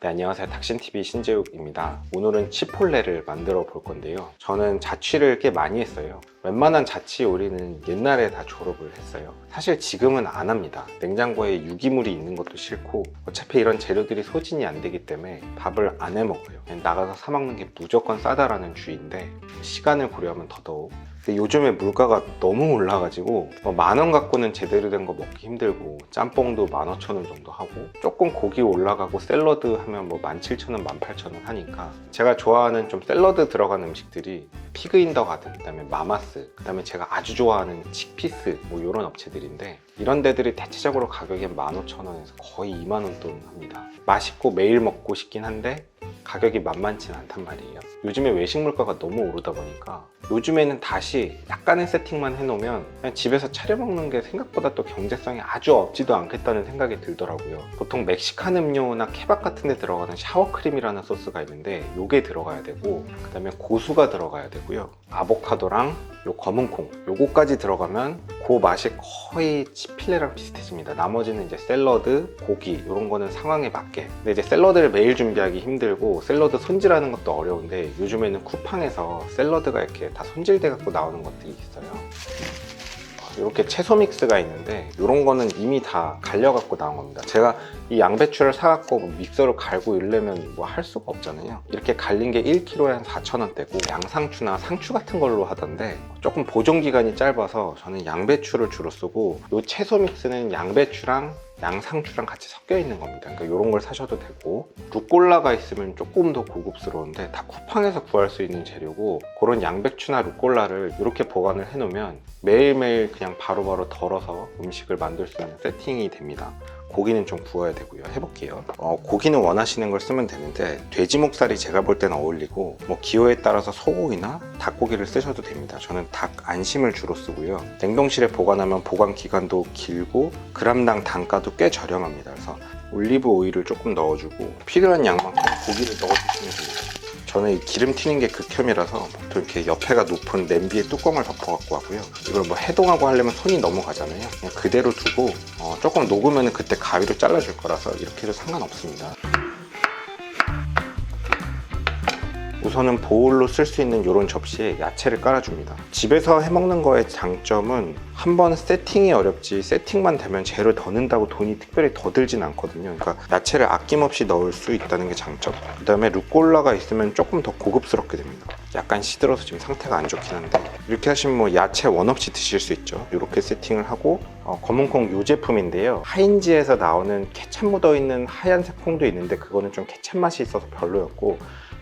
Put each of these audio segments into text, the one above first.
네, 안녕하세요. 닥신TV 신재욱입니다. 오늘은 치폴레를 만들어 볼 건데요. 저는 자취를 꽤 많이 했어요. 웬만한 자취 요리는 옛날에 다 졸업을 했어요. 사실 지금은 안 합니다. 냉장고에 유기물이 있는 것도 싫고 어차피 이런 재료들이 소진이 안 되기 때문에 밥을 안 해 먹어요. 그냥 나가서 사 먹는 게 무조건 싸다라는 주의인데 시간을 고려하면 더더욱. 근데 요즘에 물가가 너무 올라가지고 10,000원 갖고는 제대로 된 거 먹기 힘들고 짬뽕도 15,000원 정도 하고 조금 고기 올라가고 샐러드 하면 17,000원, 18,000원 하니까 제가 좋아하는 좀 샐러드 들어간 음식들이 피그 인 더 가든, 그 다음에 마마스, 그 다음에 제가 아주 좋아하는 칙피스 이런 업체들인데 이런 데들이 대체적으로 가격이 15,000원에서 거의 20,000원 돈 합니다. 맛있고 매일 먹고 싶긴 한데 가격이 만만치는 않단 말이에요. 요즘에 외식 물가가 너무 오르다 보니까 요즘에는 다시 약간의 세팅만 해놓으면 그냥 집에서 차려 먹는 게 생각보다 또 경제성이 아주 없지도 않겠다는 생각이 들더라고요. 보통 멕시칸 음료나 케밥 같은 데 들어가는 샤워크림이라는 소스가 있는데 요게 들어가야 되고, 그 다음에 고수가 들어가야 되고요, 아보카도랑 요 검은콩 요거까지 들어가면 그 맛이 거의 치필레랑 비슷해집니다. 나머지는 이제 샐러드, 고기 이런 거는 상황에 맞게. 근데 이제 샐러드를 매일 준비하기 힘들고 샐러드 손질하는 것도 어려운데 요즘에는 쿠팡에서 샐러드가 이렇게 다 손질돼 갖고 나오는 것들이 있어요. 이렇게 채소 믹스가 있는데 이런 거는 이미 다 갈려 갖고 나온 겁니다. 제가 이 양배추를 사 갖고 믹서로 갈고 이러려면 할 수가 없잖아요. 이렇게 갈린 게 1kg에 한 4,000원대고 양상추나 상추 같은 걸로 하던데 조금 보존 기간이 짧아서 저는 양배추를 주로 쓰고, 이 채소 믹스는 양배추랑 양상추랑 같이 섞여 있는 겁니다. 그러니까 이런 걸 사셔도 되고, 루꼴라가 있으면 조금 더 고급스러운데 다 쿠팡에서 구할 수 있는 재료고, 그런 양배추나 루꼴라를 이렇게 보관을 해 놓으면 매일매일 그냥 바로바로 덜어서 음식을 만들 수 있는 세팅이 됩니다. 고기는 좀 구워야 되고요. 해볼게요. 고기는 원하시는 걸 쓰면 되는데 돼지 목살이 제가 볼 때는 어울리고, 기호에 따라서 소고기나 닭고기를 쓰셔도 됩니다. 저는 닭 안심을 주로 쓰고요. 냉동실에 보관하면 보관 기간도 길고 그람당 단가도 꽤 저렴합니다. 그래서 올리브 오일을 조금 넣어주고 필요한 양만큼 고기를 넣어주시면 됩니다. 저는 이 기름 튀는 게 극혐이라서 보통 이렇게 옆에가 높은 냄비에 뚜껑을 덮어 갖고 하고요. 이걸 해동하고 하려면 손이 넘어가잖아요. 그냥 그대로 두고 조금 녹으면 그때 가위로 잘라줄 거라서 이렇게 해도 상관없습니다. 우선은 보울로 쓸 수 있는 이런 접시에 야채를 깔아줍니다. 집에서 해먹는 거의 장점은 한번 세팅이 어렵지 세팅만 되면 재료 더 넣는다고 돈이 특별히 더 들진 않거든요. 그러니까 야채를 아낌없이 넣을 수 있다는 게 장점. 그 다음에 루꼴라가 있으면 조금 더 고급스럽게 됩니다. 약간 시들어서 지금 상태가 안 좋긴 한데 이렇게 하시면 야채 원 없이 드실 수 있죠. 이렇게 세팅을 하고 검은콩 요 제품인데요. 하인즈에서 나오는 케찹 묻어있는 하얀색 콩도 있는데 그거는 좀 케찹 맛이 있어서 별로였고,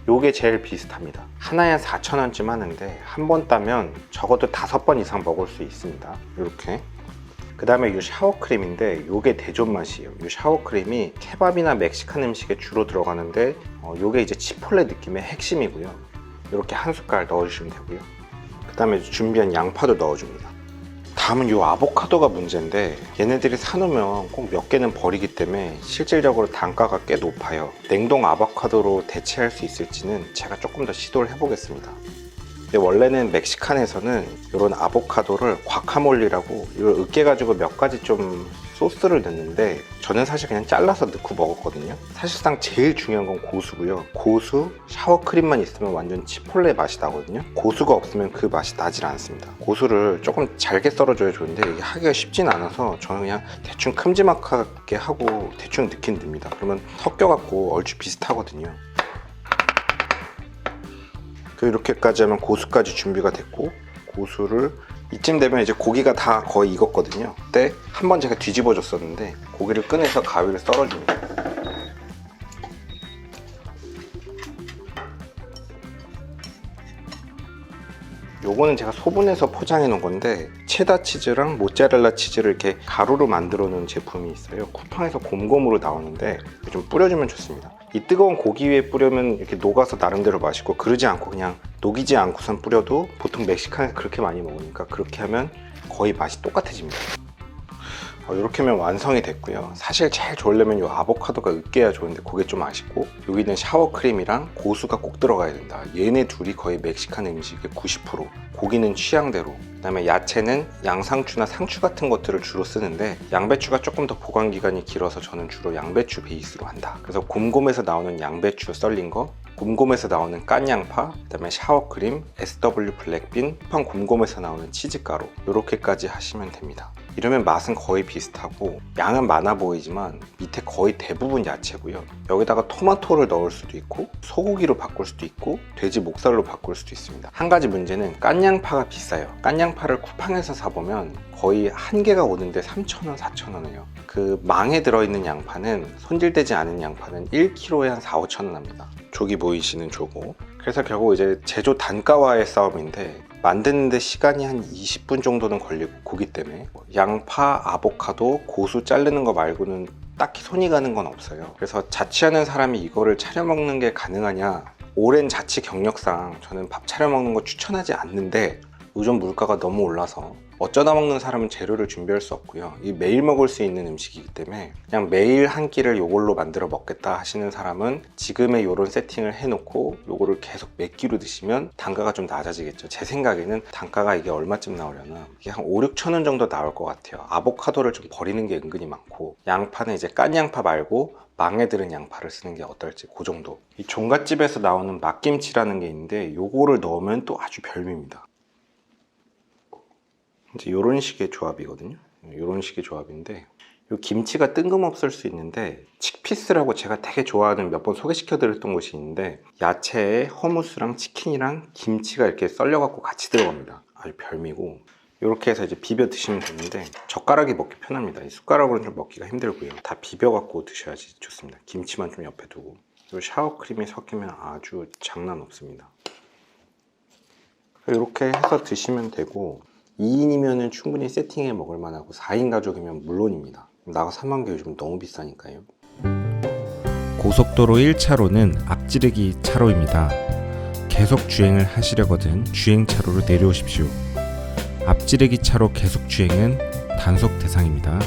요게 제일 비슷합니다. 하나에 4,000원쯤 하는데 한 번 따면 적어도 5번 이상 먹을 수 있습니다. 이렇게. 그 다음에 이 샤워크림인데 요게 대존 맛이에요. 이 샤워크림이 케밥이나 멕시칸 음식에 주로 들어가는데 요게 이제 치폴레 느낌의 핵심이고요. 이렇게 한 숟갈 넣어주시면 되고요. 그 다음에 준비한 양파도 넣어줍니다. 다음은 이 아보카도가 문제인데 얘네들이 사놓으면 꼭 몇 개는 버리기 때문에 실질적으로 단가가 꽤 높아요. 냉동 아보카도로 대체할 수 있을지는 제가 조금 더 시도를 해보겠습니다. 근데 원래는 멕시칸에서는 이런 아보카도를 과카몰리라고 이걸 으깨가지고 몇 가지 좀 소스를 넣는데 저는 사실 그냥 잘라서 넣고 먹었거든요. 사실상 제일 중요한 건 고수고요. 고수, 샤워크림만 있으면 완전 치폴레 맛이 나거든요. 고수가 없으면 그 맛이 나질 않습니다. 고수를 조금 잘게 썰어줘야 좋은데 이게 하기가 쉽진 않아서 저는 그냥 대충 큼지막하게 하고 대충 넣긴 넣습니다. 그러면 섞여갖고 얼추 비슷하거든요. 이렇게까지 하면 고수까지 준비가 됐고, 고수를 이쯤 되면 이제 고기가 다 거의 익었거든요. 그때 한번 제가 뒤집어 줬었는데 고기를 꺼내서 가위를 썰어줍니다. 요거는 제가 소분해서 포장해 놓은 건데 체다 치즈랑 모짜렐라 치즈를 이렇게 가루로 만들어 놓은 제품이 있어요. 쿠팡에서 곰곰으로 나오는데 좀 뿌려주면 좋습니다. 이 뜨거운 고기 위에 뿌려면 이렇게 녹아서 나름대로 맛있고, 그러지 않고 그냥 녹이지 않고선 뿌려도 보통 멕시칸에서 그렇게 많이 먹으니까 그렇게 하면 거의 맛이 똑같아집니다. 이렇게 하면 완성이 됐고요. 사실 제일 좋으려면 이 아보카도가 으깨야 좋은데 그게 좀 아쉽고, 여기는 샤워크림이랑 고수가 꼭 들어가야 된다. 얘네 둘이 거의 멕시칸 음식의 90%. 고기는 취향대로, 그 다음에 야채는 양상추나 상추 같은 것들을 주로 쓰는데 양배추가 조금 더 보관기간이 길어서 저는 주로 양배추 베이스로 한다. 그래서 곰곰에서 나오는 양배추 썰린 거, 곰곰에서 나오는 깐 양파, 그 다음에 샤워크림, SW 블랙빈, 판 곰곰에서 나오는 치즈가루, 이렇게까지 하시면 됩니다. 이러면 맛은 거의 비슷하고 양은 많아 보이지만 밑에 거의 대부분 야채고요. 여기다가 토마토를 넣을 수도 있고 소고기로 바꿀 수도 있고 돼지 목살로 바꿀 수도 있습니다. 한 가지 문제는 깐 양파가 비싸요. 깐 양파를 쿠팡에서 사보면 거의 한 개가 오는데 3,000원, 4,000원이에요. 그 망에 들어있는 양파는, 손질되지 않은 양파는 1kg에 한 4, 5,000원 합니다. 저기 보이시는 저거. 그래서 결국 이제 제조 단가와의 싸움인데 만드는데 시간이 한 20분 정도는 걸리고, 고기 때문에 양파, 아보카도, 고수 자르는 거 말고는 딱히 손이 가는 건 없어요. 그래서 자취하는 사람이 이거를 차려 먹는 게 가능하냐, 오랜 자취 경력상 저는 밥 차려 먹는 거 추천하지 않는데 요즘 물가가 너무 올라서 어쩌다 먹는 사람은 재료를 준비할 수 없고요. 이 매일 먹을 수 있는 음식이기 때문에 그냥 매일 한 끼를 요걸로 만들어 먹겠다 하시는 사람은 지금의 요런 세팅을 해놓고 요거를 계속 몇 끼로 드시면 단가가 좀 낮아지겠죠. 제 생각에는 단가가 이게 얼마쯤 나오려나, 이게 한 5, 6천 원 정도 나올 것 같아요. 아보카도를 좀 버리는 게 은근히 많고, 양파는 이제 깐 양파 말고 망에 들은 양파를 쓰는 게 어떨지, 그 정도. 이 종갓집에서 나오는 막김치라는 게 있는데 요거를 넣으면 또 아주 별미입니다. 이제 이런 식의 조합이거든요. 이런 식의 조합인데, 이 김치가 뜬금없을 수 있는데 칙피스라고 제가 되게 좋아하는, 몇 번 소개시켜 드렸던 곳이 있는데 야채에 허무스랑 치킨이랑 김치가 이렇게 썰려 갖고 같이 들어갑니다. 아주 별미고, 이렇게 해서 이제 비벼 드시면 되는데 젓가락이 먹기 편합니다. 이 숟가락으로는 좀 먹기가 힘들고요. 다 비벼 갖고 드셔야지 좋습니다. 김치만 좀 옆에 두고. 이 샤워크림이 섞이면 아주 장난 없습니다. 이렇게 해서 드시면 되고, 2인이면 충분히 세팅해 먹을 만하고 4인 가족이면 물론입니다. 나가 3만 개 요즘 너무 비싸니까요. 고속도로 1차로는 앞지르기 차로입니다. 계속 주행을 하시려거든 주행차로로 내려오십시오. 앞지르기 차로 계속 주행은 단속 대상입니다.